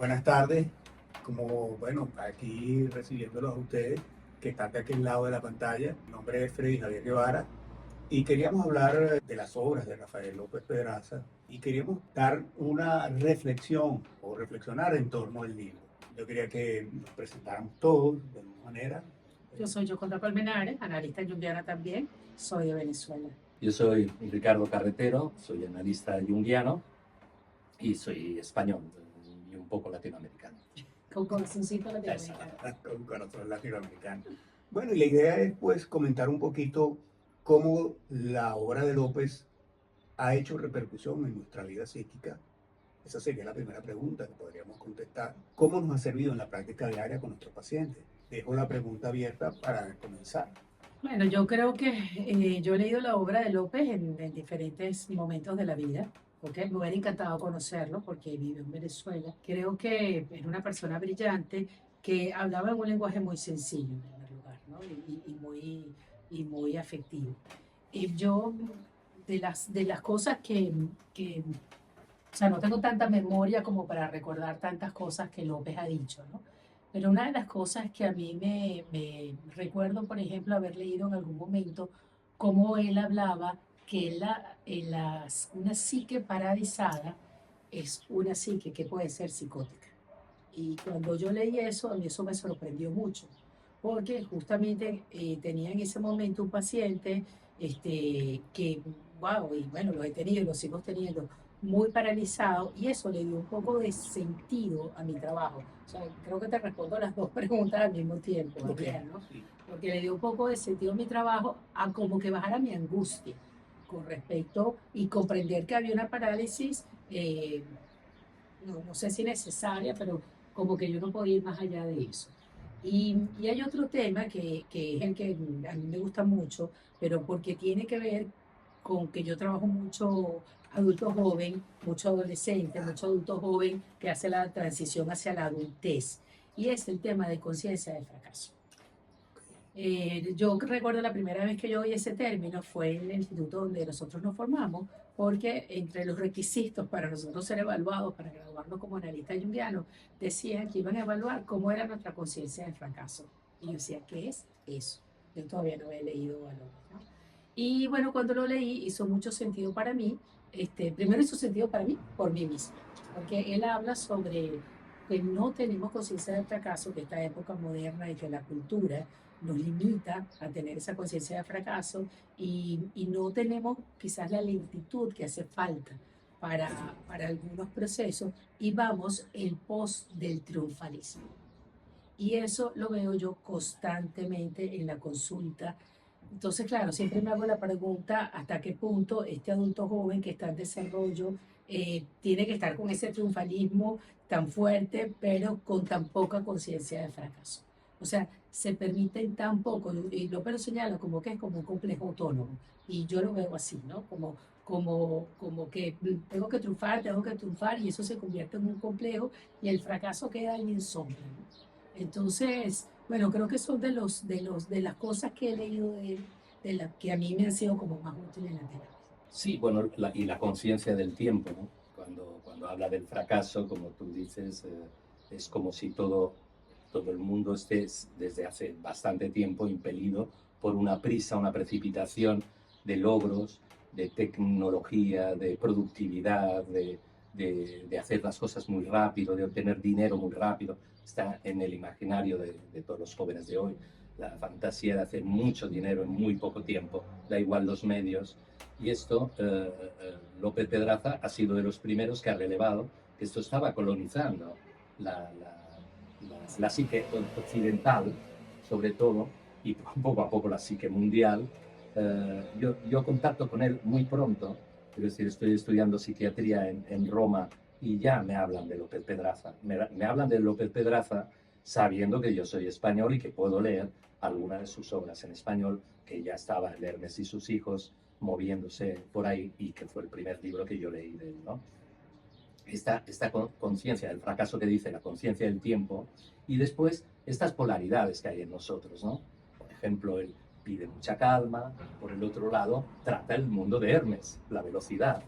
Buenas tardes, como bueno, aquí recibiéndolos a ustedes que están de aquel lado de la pantalla. Mi nombre es Freddy Javier Guevara y queríamos hablar de las obras de Rafael López Pedraza y queríamos dar una reflexión o reflexionar en torno al libro. Yo quería que nos presentáramos todos de alguna manera. Yo soy Yoconda Colmenares, analista yunguiana también, soy de Venezuela. Yo soy Ricardo Carretero, soy analista junguiano y soy español y un poco latinoamericano. Con corazoncito latinoamericano. Con corazón latinoamericano. Bueno, y la idea es pues comentar un poquito cómo la obra de López ha hecho repercusión en nuestra vida psíquica. Esa sería la primera pregunta que podríamos contestar. ¿Cómo nos ha servido en la práctica diaria con nuestros pacientes? Dejo la pregunta abierta para comenzar. Bueno, yo creo que yo he leído la obra de López en diferentes momentos de la vida. Okay. Me hubiera encantado conocerlo porque vive en Venezuela. Creo que era una persona brillante que hablaba en un lenguaje muy sencillo, en primer lugar, ¿no? Y muy afectivo. Y yo, de las cosas que o sea, no tengo tanta memoria como para recordar tantas cosas que López ha dicho, ¿no? Pero una de las cosas que a mí me recuerdo, por ejemplo, haber leído en algún momento, cómo él hablaba que una psique paralizada es una psique que puede ser psicótica. Y cuando yo leí eso, a mí eso me sorprendió mucho, porque justamente tenía en ese momento un paciente que, wow, y bueno, lo he tenido y lo sigo teniendo, muy paralizado, y eso le dio un poco de sentido a mi trabajo. O sea, creo que te respondo las dos preguntas al mismo tiempo, Ok, Gabriel, ¿no? sí. Porque le dio un poco de sentido a mi trabajo, a como que bajara mi angustia con respecto y comprender que había una parálisis. No sé si necesaria, pero como que yo no podía ir más allá de eso. Y hay otro tema que es el que a mí me gusta mucho, pero porque tiene que ver con que yo trabajo mucho adulto joven, mucho adolescente, mucho adulto joven que hace la transición hacia la adultez. Y es el tema de conciencia del fracaso. Yo recuerdo la primera vez que yo oí ese término fue en el instituto donde nosotros nos formamos, porque entre los requisitos para nosotros ser evaluados, para graduarnos como analistas junguianos, decían que iban a evaluar cómo era nuestra conciencia del fracaso. Y yo decía, ¿qué es eso? Yo todavía no he leído valores, ¿no? Y bueno, cuando lo leí hizo mucho sentido para mí. Primero hizo sentido para mí, por mí misma, porque él habla sobre que no tenemos conciencia del fracaso, que esta época moderna y que la cultura nos limita a tener esa conciencia de fracaso y no tenemos quizás la lentitud que hace falta para algunos procesos y vamos el pos del triunfalismo. Y eso lo veo yo constantemente en la consulta. Entonces, claro, siempre me hago la pregunta hasta qué punto este adulto joven que está en desarrollo tiene que estar con ese triunfalismo tan fuerte, pero con tan poca conciencia de fracaso. O sea, se permiten tan poco, y López lo señala como que es como un complejo autónomo, y yo lo veo así, ¿no? Como que tengo que triunfar, y eso se convierte en un complejo, y el fracaso queda ahí en sombra, ¿no? Entonces, bueno, creo que son de las cosas que he leído de él, de las que a mí me han sido como más útiles en la terapia. Sí, bueno, y la conciencia del tiempo, ¿no? Cuando habla del fracaso, como tú dices, es como si todo el mundo esté desde hace bastante tiempo impelido por una prisa, una precipitación de logros, de tecnología, de productividad, de hacer las cosas muy rápido, de obtener dinero muy rápido. Está en el imaginario de todos los jóvenes de hoy. La fantasía de hacer mucho dinero en muy poco tiempo, da igual los medios. Y esto, López Pedraza ha sido de los primeros que ha relevado que esto estaba colonizando la, la, la psique occidental, sobre todo, y poco a poco la psique mundial. Yo contacto con él muy pronto, es decir, estoy estudiando psiquiatría en Roma y ya me hablan de López Pedraza. Me hablan de López Pedraza sabiendo que yo soy español y que puedo leer algunas de sus obras en español, que ya estaba el Hermes y sus hijos moviéndose por ahí y que fue el primer libro que yo leí de él, ¿no? Esta conciencia del fracaso que dice, la conciencia del tiempo, y después estas polaridades que hay en nosotros, ¿no? Por ejemplo, él pide mucha calma, por el otro lado, trata el mundo de Hermes, la velocidad,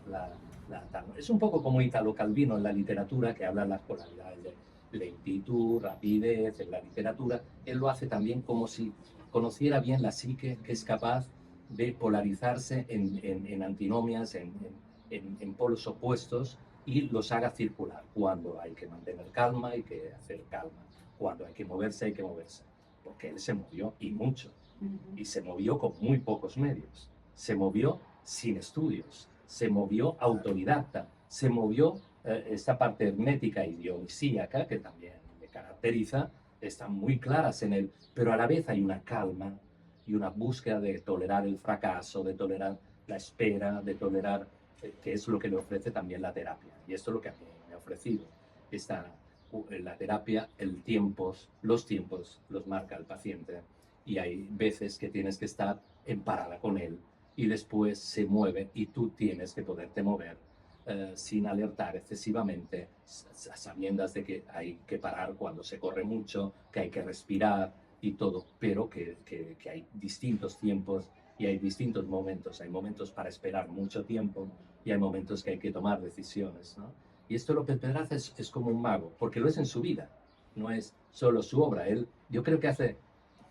Es un poco como Italo Calvino en la literatura, que habla de las polaridades de lentitud, rapidez en la literatura. Él lo hace también como si conociera bien la psique, que es capaz de polarizarse en antinomias, en polos opuestos, y los haga circular. Cuando hay que mantener calma, hay que hacer calma. Cuando hay que moverse, hay que moverse. Porque él se movió, y mucho. Y se movió con muy pocos medios. Se movió sin estudios. Se movió autodidacta. Se movió esta parte hermética y dionisíaca, que también le caracteriza, están muy claras en él, pero a la vez hay una calma y una búsqueda de tolerar el fracaso, de tolerar la espera, de tolerar, que es lo que le ofrece también la terapia. Y esto es lo que a mí me ha ofrecido. La terapia, los tiempos los marca el paciente, y hay veces que tienes que estar en parada con él y después se mueve y tú tienes que poderte mover sin alertar excesivamente, sabiendas de que hay que parar cuando se corre mucho, que hay que respirar y todo, pero que hay distintos tiempos y hay distintos momentos. Hay momentos para esperar mucho tiempo y hay momentos que hay que tomar decisiones, ¿no? Y esto López Pedraza es como un mago, porque lo es en su vida, no es solo su obra. Él, yo creo que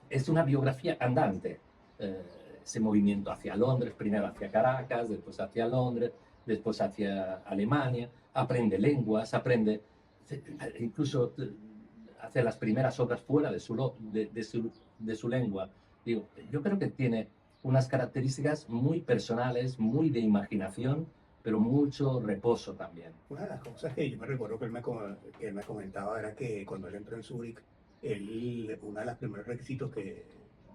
es una biografía andante. Ese movimiento hacia Londres, primero hacia Caracas, después hacia Londres, después hacia Alemania, aprende lenguas, incluso hace las primeras obras fuera de su lengua. Digo, yo creo que tiene unas características muy personales, muy de imaginación, pero mucho reposo también. Una de las cosas que yo me recuerdo que él me comentaba era que cuando él entró en Zúrich, uno de los primeros requisitos que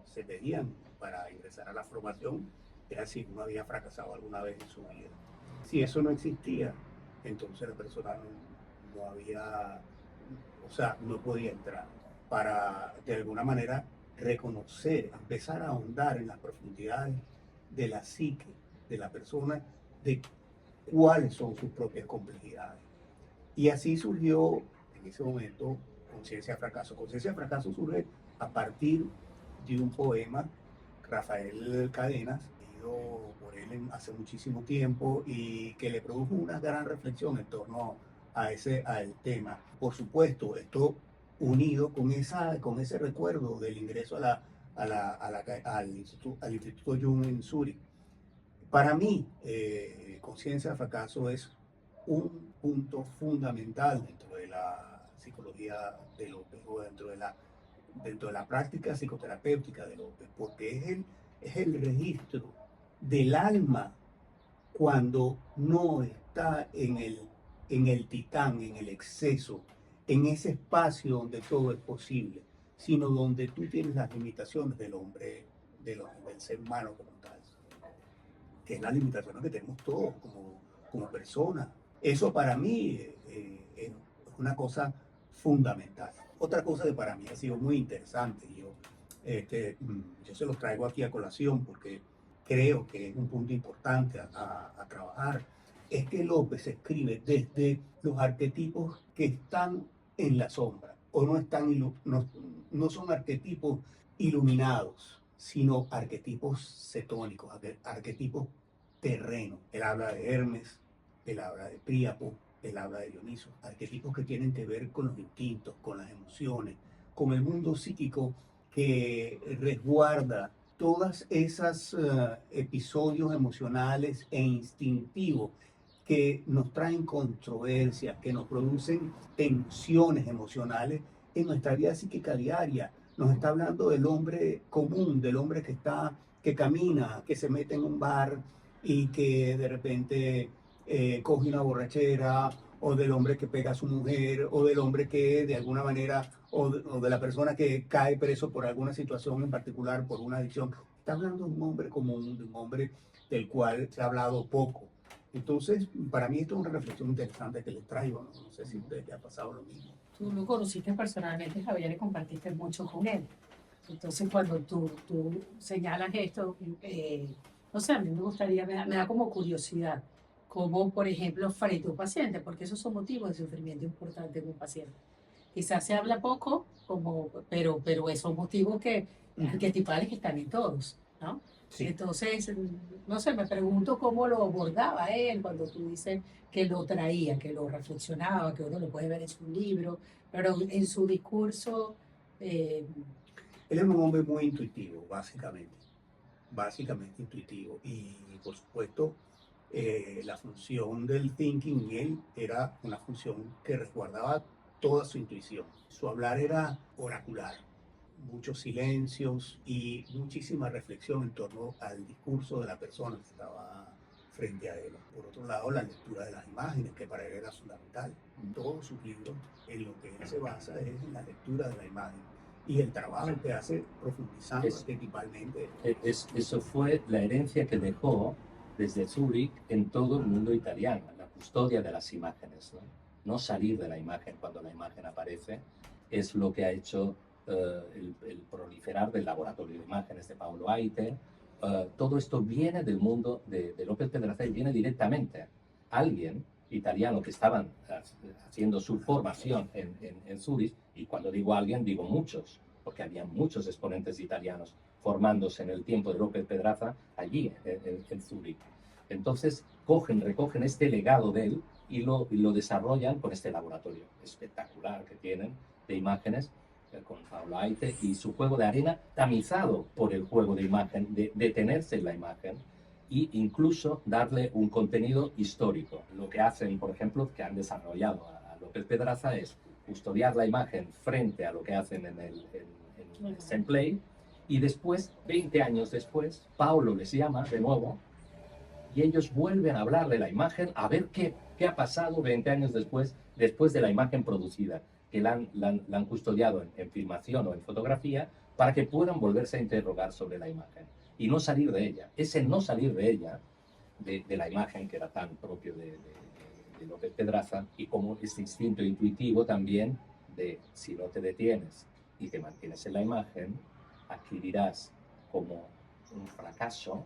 se pedían para ingresar a la formación era si uno había fracasado alguna vez en su vida. Si eso no existía, entonces la persona no había, o sea, no podía entrar. Para, de alguna manera, reconocer, empezar a ahondar en las profundidades de la psique de la persona, de cuáles son sus propias complejidades. Y así surgió en ese momento Conciencia de Fracaso. Conciencia de Fracaso surge a partir de un poema, Rafael Cadenas, leído por él hace muchísimo tiempo y que le produjo una gran reflexión en torno al tema. Por supuesto, esto unido con ese recuerdo del ingreso al Instituto Jung en Zúrich. Para mí, Conciencia de Fracaso es un punto fundamental dentro de la psicología de López, o dentro de la práctica psicoterapéutica de López, porque es el registro del alma cuando no está en el titán, en el exceso, en ese espacio donde todo es posible, sino donde tú tienes las limitaciones del hombre, del ser humano como tal, que es las limitaciones que tenemos todos como personas. Eso para mí es una cosa fundamental. Otra cosa que para mí ha sido muy interesante, yo se los traigo aquí a colación porque creo que es un punto importante a trabajar, es que López escribe desde los arquetipos que están en la sombra, o no son arquetipos iluminados, sino arquetipos cetónicos, arquetipos terrenos. Él habla de Hermes, él habla de Príapo, él habla de Dioniso, arquetipos que tienen que ver con los instintos, con las emociones, con el mundo psíquico que resguarda todas esas episodios emocionales e instintivos que nos traen controversias, que nos producen tensiones emocionales en nuestra vida psíquica diaria. Nos está hablando del hombre común, del hombre que camina, que se mete en un bar y que de repente coge una borrachera, o del hombre que pega a su mujer, o del hombre que de alguna manera, o de la persona que cae preso por alguna situación en particular, por una adicción. Está hablando de un hombre común, de un hombre del cual se ha hablado poco. Entonces, para mí esto es una reflexión interesante que les traigo, ¿no? No sé si a ustedes les ha pasado lo mismo. Tú lo conociste personalmente, Javier, y compartiste mucho con él. Entonces, cuando tú señalas esto, no sé, a mí me gustaría, me da como curiosidad, como por ejemplo, frente a un paciente, porque esos son motivos de sufrimiento importante en un paciente. Quizás se habla poco, pero esos motivos arquetipales que están en todos, ¿no? Sí. Entonces, no sé, me pregunto cómo lo abordaba él cuando tú dices que lo traía, que lo reflexionaba, que uno lo puede ver en su libro, pero en su discurso, eh, Él era un hombre muy intuitivo, básicamente intuitivo. Y por supuesto, la función del thinking en él era una función que resguardaba toda su intuición. Su hablar era oracular, muchos silencios y muchísima reflexión en torno al discurso de la persona que estaba frente a él. Por otro lado, la lectura de las imágenes, que para él era fundamental. Todos sus libros, en lo que él se basa es en la lectura de la imagen y el trabajo que hace profundizando arquetipalmente. Eso fue la herencia que dejó desde Zúrich en todo el mundo italiano, la custodia de las imágenes, ¿no? No salir de la imagen cuando la imagen aparece es lo que ha hecho el proliferar del laboratorio de imágenes de Paolo Aite. Todo esto viene del mundo de López Pedraza y viene directamente. Alguien italiano que estaban haciendo su formación en Zúrich, y cuando digo alguien digo muchos, porque había muchos exponentes italianos formándose en el tiempo de López Pedraza allí en Zúrich. Entonces recogen este legado de él y lo desarrollan con este laboratorio espectacular que tienen de imágenes con Paolo Aite y su juego de arena tamizado por el juego de imagen, de detenerse en la imagen e incluso darle un contenido histórico. Lo que hacen, por ejemplo, que han desarrollado a López Pedraza es custodiar la imagen frente a lo que hacen en el Semplay y después, 20 años después, Paulo les llama de nuevo y ellos vuelven a hablar de la imagen a ver qué ha pasado 20 años después de la imagen producida, que la han custodiado en filmación o en fotografía para que puedan volverse a interrogar sobre la imagen y no salir de ella. Ese no salir de ella, de la imagen que era tan propio de López Pedraza y como este instinto intuitivo también de si no te detienes y te mantienes en la imagen, adquirirás como un fracaso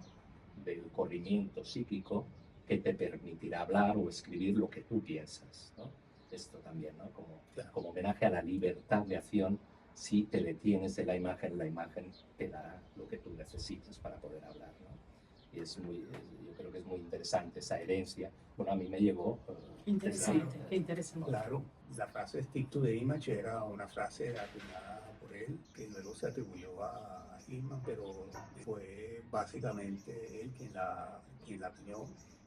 del corrimiento psíquico que te permitirá hablar o escribir lo que tú piensas, ¿no? Esto también, ¿no? Como homenaje a la libertad de acción, si te detienes en la imagen te dará lo que tú necesitas para poder hablar, ¿no? Y yo creo que es muy interesante esa herencia. Bueno, a mí me llegó. interesante, qué interesante. Claro, la frase stick to the image era una frase acuñada por él, que luego se atribuyó a Hillman, pero fue básicamente él quien la acuñó.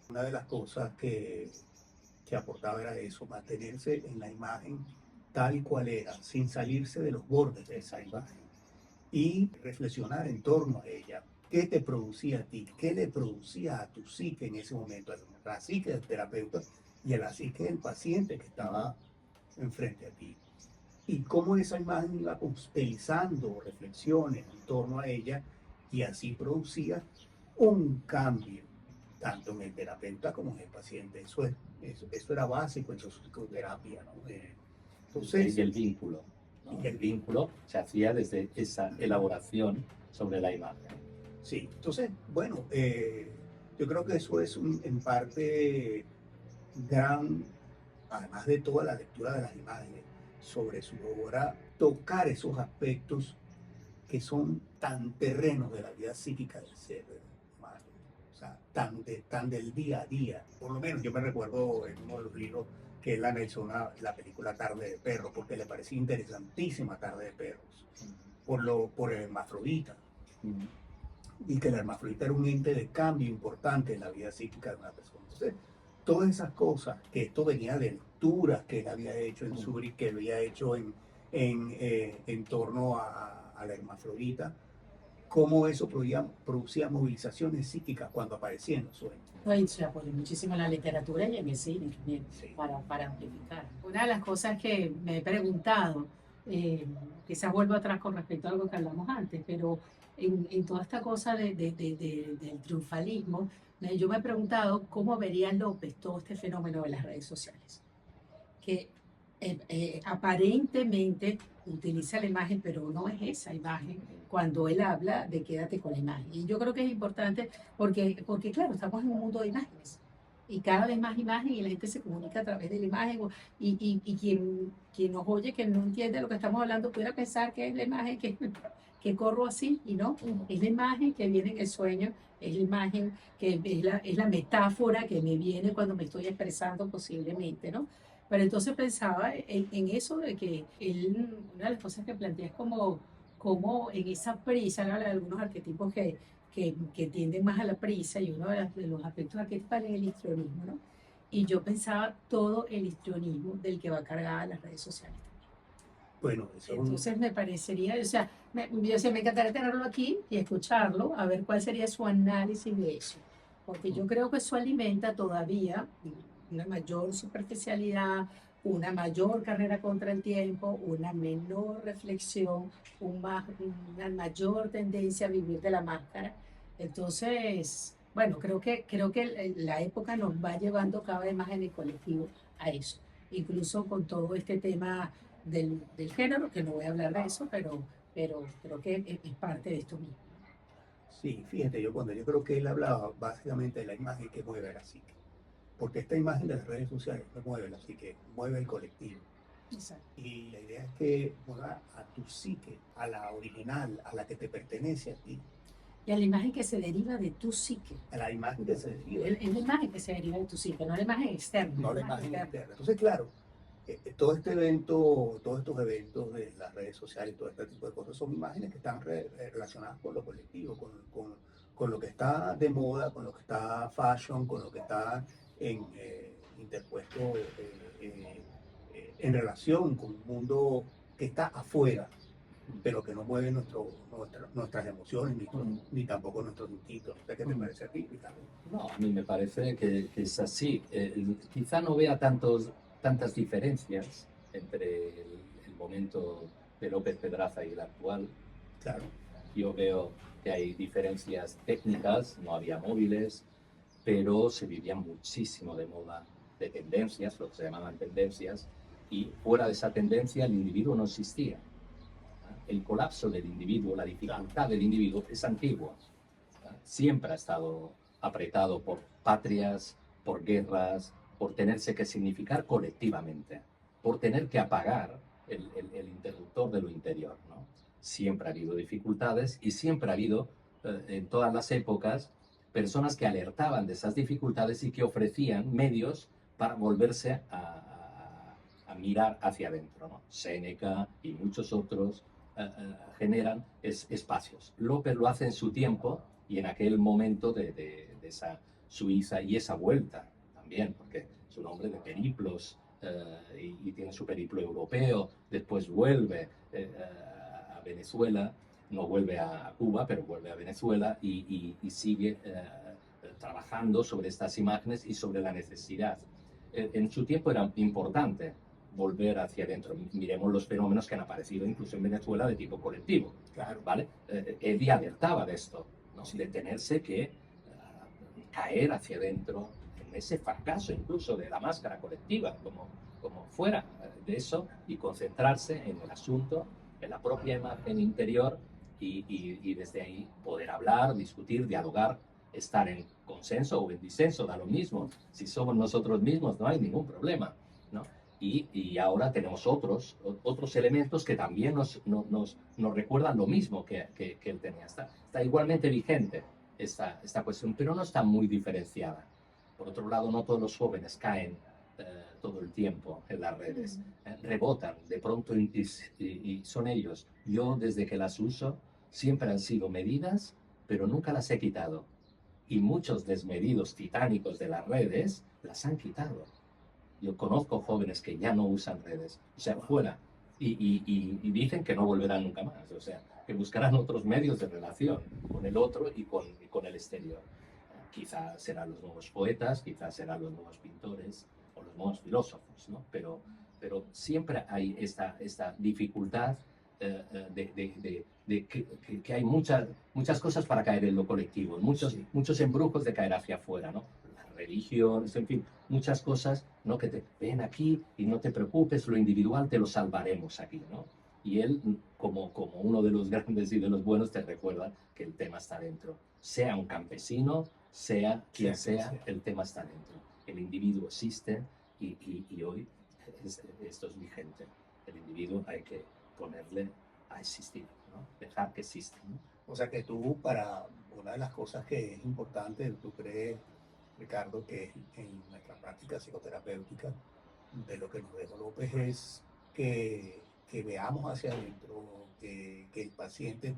Una de las cosas que aportaba era eso, mantenerse en la imagen tal cual era, sin salirse de los bordes de esa imagen y reflexionar en torno a ella. ¿Qué te producía a ti? ¿Qué le producía a tu psique en ese momento? A la psique del terapeuta y a la psique del paciente que estaba enfrente a ti. Y cómo esa imagen iba constelizando reflexiones en torno a ella y así producía un cambio, tanto en el terapeuta como en el paciente. Eso era básico en su psicoterapia, ¿no? Y el vínculo, ¿no? Y el vínculo se hacía desde esa elaboración sobre la imagen. Sí, entonces, bueno, yo creo que eso es en parte gran, además de toda la lectura de las imágenes sobre su obra, tocar esos aspectos que son tan terrenos de la vida psíquica del ser humano, o sea, tan del día a día. Por lo menos yo me recuerdo en uno de los libros que él analizó la película Tarde de Perros, porque le parecía interesantísima Tarde de Perros, por el hermafrodita. Y que el hermafrodita era un ente de cambio importante en la vida psíquica de una persona. Entonces, todas esas cosas, que esto venía de lecturas que él había hecho en Zurich, que había hecho en torno a la hermafrodita, cómo eso producía movilizaciones psíquicas cuando aparecía en los sueños. Ahí se apoya muchísimo en la literatura y en el cine también, Sí. para amplificar. Una de las cosas que me he preguntado, quizás vuelvo atrás con respecto a algo que hablamos antes, pero en toda esta cosa del triunfalismo, yo me he preguntado cómo vería López todo este fenómeno de las redes sociales, que aparentemente utiliza la imagen, pero no es esa imagen cuando él habla de quédate con la imagen. Y yo creo que es importante porque claro, estamos en un mundo de imágenes y cada vez más imagen y la gente se comunica a través de la imagen y quien nos oye, que no entiende lo que estamos hablando, pudiera pensar que es la imagen que corro así y no, es la imagen que viene en el sueño, es la imagen que es la metáfora que me viene cuando me estoy expresando posiblemente, ¿no? Pero entonces pensaba en eso de que una de las cosas que plantea es como en esa prisa, ¿no? Algunos arquetipos que tienden más a la prisa y uno de los aspectos arquetipales es el histrionismo, ¿no? Y yo pensaba todo el histrionismo del que va cargada las redes sociales. Bueno, eso Entonces me parecería, o sea, me encantaría tenerlo aquí y escucharlo, a ver cuál sería su análisis de eso. Porque yo creo que eso alimenta todavía una mayor superficialidad, una mayor carrera contra el tiempo, una menor reflexión, una mayor tendencia a vivir de la máscara. Entonces, bueno, creo que la época nos va llevando cada vez más en el colectivo a eso. Incluso con todo este tema del género, que no voy a hablar de eso, pero creo que es parte de esto mismo. sí, fíjate, yo creo que él hablaba básicamente de la imagen que mueve a la psique. Porque esta imagen de las redes sociales no mueve la psique, mueve el colectivo. Exacto. Y la idea es que mueva a tu psique, a la original, a la que te pertenece a ti, Y a la imagen que se deriva de tu psique. a la imagen que se deriva, Es la imagen que se deriva de tu psique, no la imagen externa. no la imagen externa. Entonces, claro, todo este evento, todos estos eventos de las redes sociales, todo este tipo de cosas son imágenes que están relacionadas con lo colectivo, con lo que está de moda, con lo que está fashion, con lo que está interpuesto en relación con un mundo que está afuera, pero que no mueve nuestras emociones, ni tampoco nuestros instintos. ¿Qué te parece a ti, Ricardo? No, a mí me parece que es así. Quizá no vea tantas diferencias entre el momento de López Pedraza y el actual. Claro. Yo veo que hay diferencias técnicas, no había móviles, pero se vivía muchísimo de moda, de tendencias, lo que se llamaban tendencias, y fuera de esa tendencia el individuo no existía. El colapso del individuo, la dificultad del individuo es antigua. Siempre ha estado apretado por patrias, por guerras, por tenerse que significar colectivamente, por tener que apagar el interruptor de lo interior, ¿no? Siempre ha habido dificultades y siempre ha habido, en todas las épocas, personas que alertaban de esas dificultades y que ofrecían medios para volverse a mirar hacia adentro, ¿no? Séneca y muchos otros generan espacios. López lo hace en su tiempo y en aquel momento de esa Suiza y esa vuelta también, porque es un hombre de periplos y tiene su periplo europeo, después vuelve a Venezuela, no vuelve a Cuba, pero vuelve a Venezuela y sigue trabajando sobre estas imágenes y sobre la necesidad. En su tiempo era importante volver hacia adentro. Miremos los fenómenos que han aparecido incluso en Venezuela de tipo colectivo. Claro. ¿Vale? Él ya alertaba de esto, ¿no? Sí. De tenerse que caer hacia adentro en ese fracaso incluso de la máscara colectiva, como fuera de eso, y concentrarse en el asunto, en la propia imagen interior y desde ahí poder hablar, discutir, dialogar, estar en consenso o en disenso, da lo mismo. Si somos nosotros mismos no hay ningún problema, ¿no? Y ahora tenemos otros elementos que también nos recuerdan lo mismo que él tenía. Está igualmente vigente esta cuestión, pero no está muy diferenciada. Por otro lado, no todos los jóvenes caen todo el tiempo en las redes. Rebotan de pronto y son ellos. Yo, desde que las uso, siempre han sido medidas, pero nunca las he quitado. Y muchos desmedidos titánicos de las redes las han quitado. Yo conozco jóvenes que ya no usan redes, o sea, fuera, y dicen que no volverán nunca más, o sea, que buscarán otros medios de relación con el otro y con el exterior. Quizás serán los nuevos poetas, quizás serán los nuevos pintores o los nuevos filósofos, ¿no? Pero siempre hay esta dificultad de que hay muchas cosas para caer en lo colectivo, muchos embrujos de caer hacia afuera, ¿no? Religiones, en fin, muchas cosas, ¿no? Que te ven aquí y no te preocupes, lo individual te lo salvaremos aquí, ¿no? Y él, como uno de los grandes y de los buenos, te recuerda que el tema está dentro. Sea un campesino, sea quien sea, el tema está dentro. el individuo existe y hoy esto es vigente. El individuo hay que ponerle a existir, ¿no? Dejar que exista, ¿no? O sea que tú, para una de las cosas que es importante, tú crees, Ricardo, que en nuestra práctica psicoterapéutica, de lo que nos dejó López es que veamos hacia adentro, que el paciente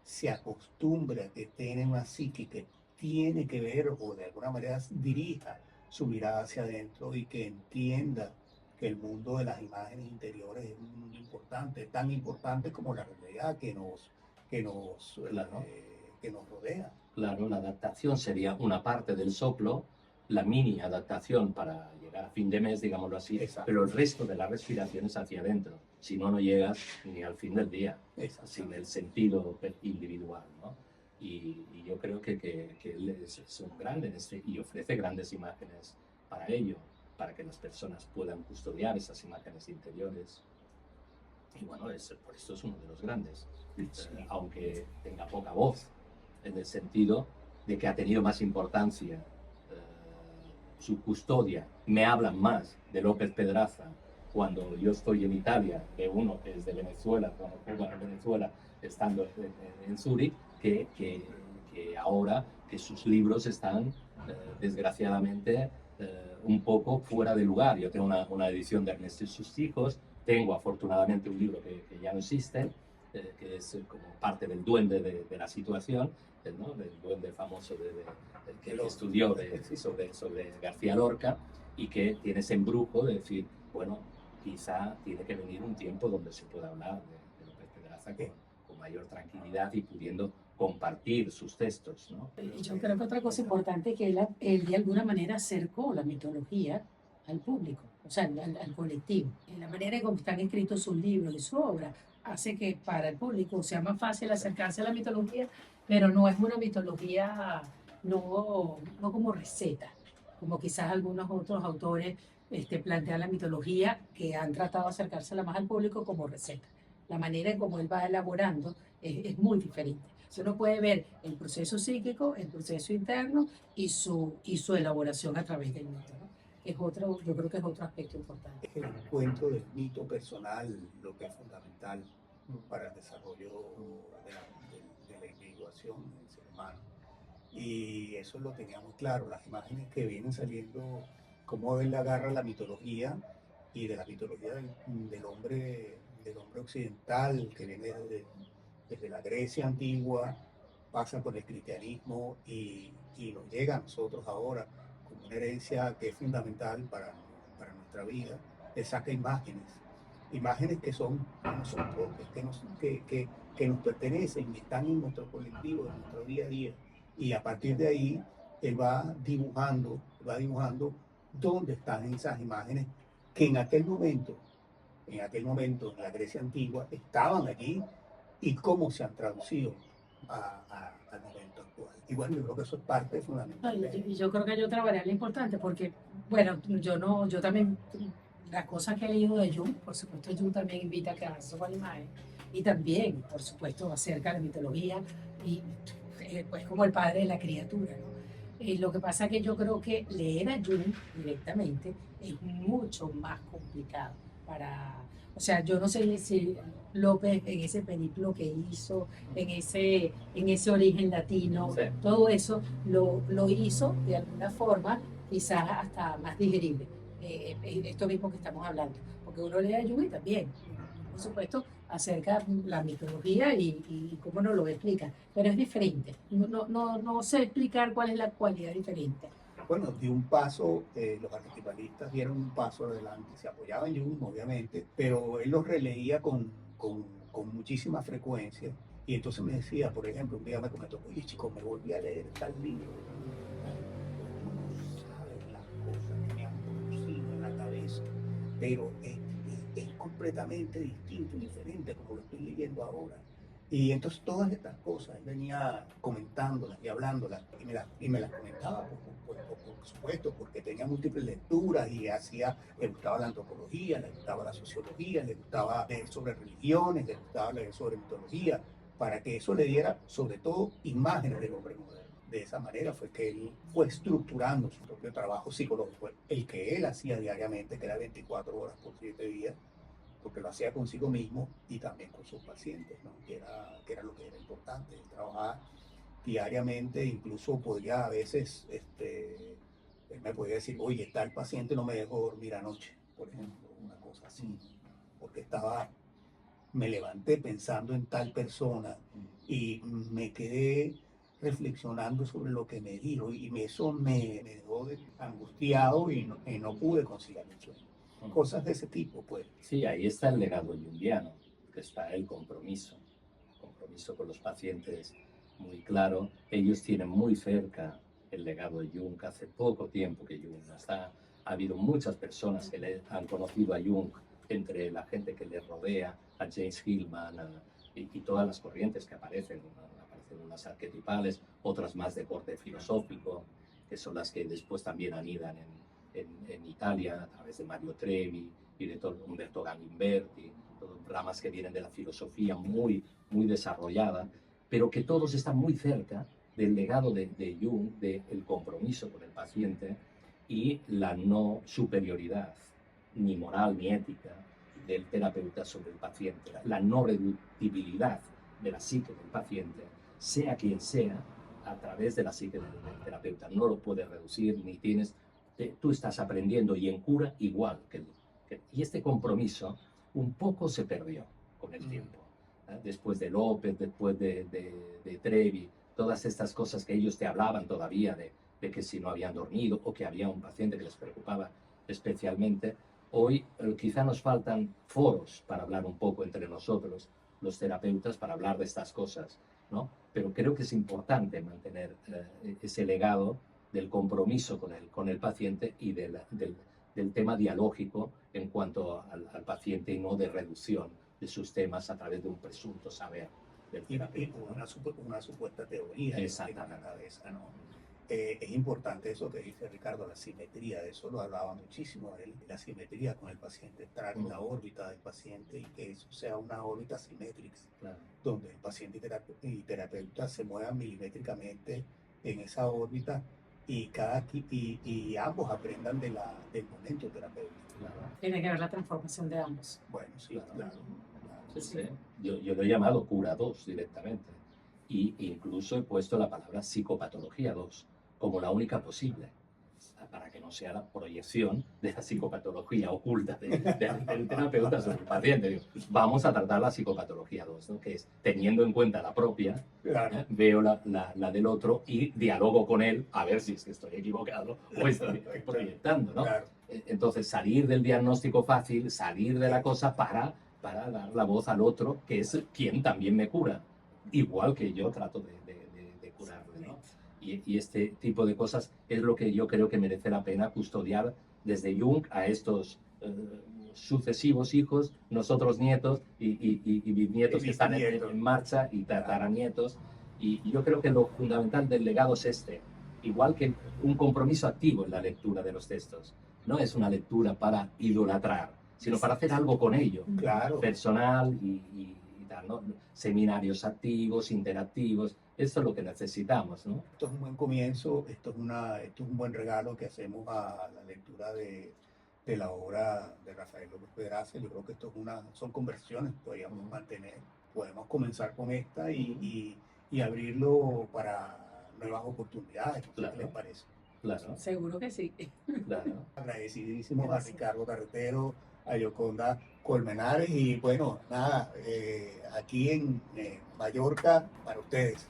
se acostumbre a que tiene una psique que tiene que ver o de alguna manera dirija su mirada hacia adentro y que entienda que el mundo de las imágenes interiores es un mundo importante, tan importante como la realidad que nos, Claro. que nos rodea. Claro, la adaptación sería una parte del soplo, la mini adaptación para llegar a fin de mes, digámoslo así, Exacto. pero el resto de la respiración es hacia adentro. Si no, no llegas ni al fin del día, sin el sentido individual, ¿no? Y yo creo que él es un grande en y ofrece grandes imágenes para ello, para que las personas puedan custodiar esas imágenes interiores. Y bueno, por esto es uno de los grandes, aunque tenga poca voz, en el sentido de que ha tenido más importancia su custodia. Me hablan más de López Pedraza cuando yo estoy en Italia, de uno que es de Venezuela, cuando juega en Venezuela, estando en Zúrich, que ahora que sus libros están, desgraciadamente, un poco fuera de lugar. Yo tengo una edición de Ernesto y sus hijos, tengo afortunadamente un libro que ya no existe, que es como parte del duende de la situación, ¿no? Del duende famoso que estudió sobre García Lorca, y que tiene ese embrujo de decir, bueno, quizá tiene que venir un tiempo donde se pueda hablar de López Pedraza con mayor tranquilidad y pudiendo compartir sus textos, ¿no? Yo creo que otra cosa importante es que él de alguna manera acercó la mitología al público, o sea, al colectivo. La manera en cómo están escritos sus libros y su obra hace que para el público sea más fácil acercarse a la mitología, pero no es una mitología, no como receta, como quizás algunos otros autores plantean la mitología que han tratado de acercársela más al público como receta. La manera en cómo él va elaborando es muy diferente. Uno puede ver el proceso psíquico, el proceso interno y su elaboración a través del mito, ¿no? Es otro, yo creo que es otro aspecto importante. Es el encuentro del mito personal lo que es fundamental para el desarrollo de la individuación del ser humano. Y eso lo tenía muy claro, las imágenes que vienen saliendo, cómo él agarra la mitología y de la mitología del hombre occidental que viene desde la Grecia antigua, pasa por el cristianismo y nos llega a nosotros ahora como una herencia que es fundamental para nuestra vida. Él saca imágenes que son nosotros propias, que nos pertenecen, que están en nuestro colectivo, en nuestro día a día. Y a partir de ahí, él va dibujando dónde están esas imágenes que en aquel momento, en la Grecia antigua, estaban allí y cómo se han traducido al momento actual. Y bueno, yo creo que eso es parte fundamental. Y yo creo que hay otra variable importante porque, bueno, yo también, las cosas que he leído de Jung, por supuesto Jung también invita a que hagas su imagen y también, por supuesto, acerca de la mitología y pues como el padre de la criatura, ¿no? Lo que pasa es que yo creo que leer a Jung directamente es mucho más complicado o sea, yo no sé si López en ese periplo que hizo, en ese origen latino, Sí. todo eso lo hizo de alguna forma quizás hasta más digerible. Esto mismo que estamos hablando, porque uno lee a Jung y también, por supuesto, acerca la mitología y cómo nos lo explica, pero es diferente. No sé explicar cuál es la cualidad diferente. Bueno, dio un paso, los arquetipalistas dieron un paso adelante, se apoyaban en Jung, obviamente, pero él los releía con muchísima frecuencia. Y entonces me decía, por ejemplo, un día me comentó, oye chico, me volví a leer tal libro. Tú no sabes las cosas que me han producido en la cabeza, pero es completamente distinto y diferente como lo estoy leyendo ahora. Y entonces todas estas cosas, él venía comentándolas y hablándolas, y me las comentaba, por supuesto, porque tenía múltiples lecturas y le gustaba la antropología, le gustaba la sociología, le gustaba leer sobre religiones, le gustaba leer sobre mitología, para que eso le diera, sobre todo, imágenes del hombre moderno. de esa manera fue que él fue estructurando su propio trabajo psicológico, el que él hacía diariamente, que era 24 horas por 7 días, porque lo hacía consigo mismo y también con sus pacientes, ¿no? Que era lo que era importante, él trabajaba diariamente, incluso podía a veces, él me podía decir, oye, tal paciente no me dejó dormir anoche, por ejemplo, una cosa así, porque me levanté pensando en tal persona y me quedé reflexionando sobre lo que me dijo y eso me dejó angustiado y no pude conciliar el sueño. Cosas de ese tipo, pues. Sí, ahí está el legado junguiano, que está el compromiso con los pacientes muy claro. Ellos tienen muy cerca el legado de Jung. Hace poco tiempo que Jung no está. Ha habido muchas personas que han conocido a Jung, entre la gente que le rodea, a James Hillman y todas las corrientes que aparecen unas arquetipales, otras más de corte filosófico, que son las que después también anidan en Italia a través de Mario Trevi y de Umberto Galimberti, ramas que vienen de la filosofía muy desarrollada, pero que todos están muy cerca del legado de Jung, del compromiso con el paciente y la no superioridad, ni moral ni ética, del terapeuta sobre el paciente, la no reductibilidad de la psique del paciente, sea quien sea, a través de la psique del terapeuta. No lo puedes reducir, ni tienes... Tú estás aprendiendo y en cura igual y este compromiso un poco se perdió con el tiempo. Después de López, después de Trevi, todas estas cosas que ellos te hablaban todavía de que si no habían dormido o que había un paciente que les preocupaba especialmente. Hoy quizá nos faltan foros para hablar un poco entre nosotros, los terapeutas, para hablar de estas cosas, ¿no? Pero creo que es importante mantener ese legado del compromiso con el paciente y del tema dialógico en cuanto al paciente y no de reducción de sus temas a través de un presunto saber del terapeuta. Una supuesta teoría en la cabeza, ¿no? Es importante eso que dice Ricardo, la simetría, de eso lo hablaba muchísimo él, la simetría con el paciente, estar en la órbita del paciente y que eso sea una órbita simétrica, Claro. donde el paciente y terapeuta se muevan milimétricamente en esa órbita y ambos aprendan del momento terapéutico. Claro. Tiene que ver la transformación de ambos. Bueno, sí, claro. Sí, sí. Yo lo he llamado cura 2 directamente. Y incluso he puesto la palabra psicopatología 2 como la única posible, para que no sea la proyección de la psicopatología oculta del terapeuta sobre el paciente. Digo, vamos a tratar la psicopatología 2, ¿no? Que es teniendo en cuenta la propia, Claro. veo la del otro y dialogo con él a ver si es que estoy equivocado o estoy proyectando, ¿no? Claro. Entonces, salir del diagnóstico fácil, salir de la cosa para dar la voz al otro, que es quien también me cura, igual que yo trato de curarle, ¿no? Y este tipo de cosas es lo que yo creo que merece la pena custodiar desde Jung a estos sucesivos hijos, nosotros nietos y bisnietos que están en marcha y tataranietos. Y yo creo que lo fundamental del legado es igual que un compromiso activo en la lectura de los textos. No es una lectura para idolatrar, sino para hacer algo con ello, Claro. personal y tal, ¿no? Seminarios activos, interactivos, esto es lo que necesitamos, ¿no? Esto es un buen comienzo, esto es un buen regalo que hacemos a la lectura de la obra de Rafael López Pedraza. Yo creo que son conversaciones que podríamos mantener. Podemos comenzar con esta y abrirlo para nuevas oportunidades. Claro. ¿Qué les parece? Claro. Seguro que sí. Claro. Agradecidísimos a Ricardo Carretero, a Yoconda Colmenares y bueno, nada, aquí en Mallorca para ustedes.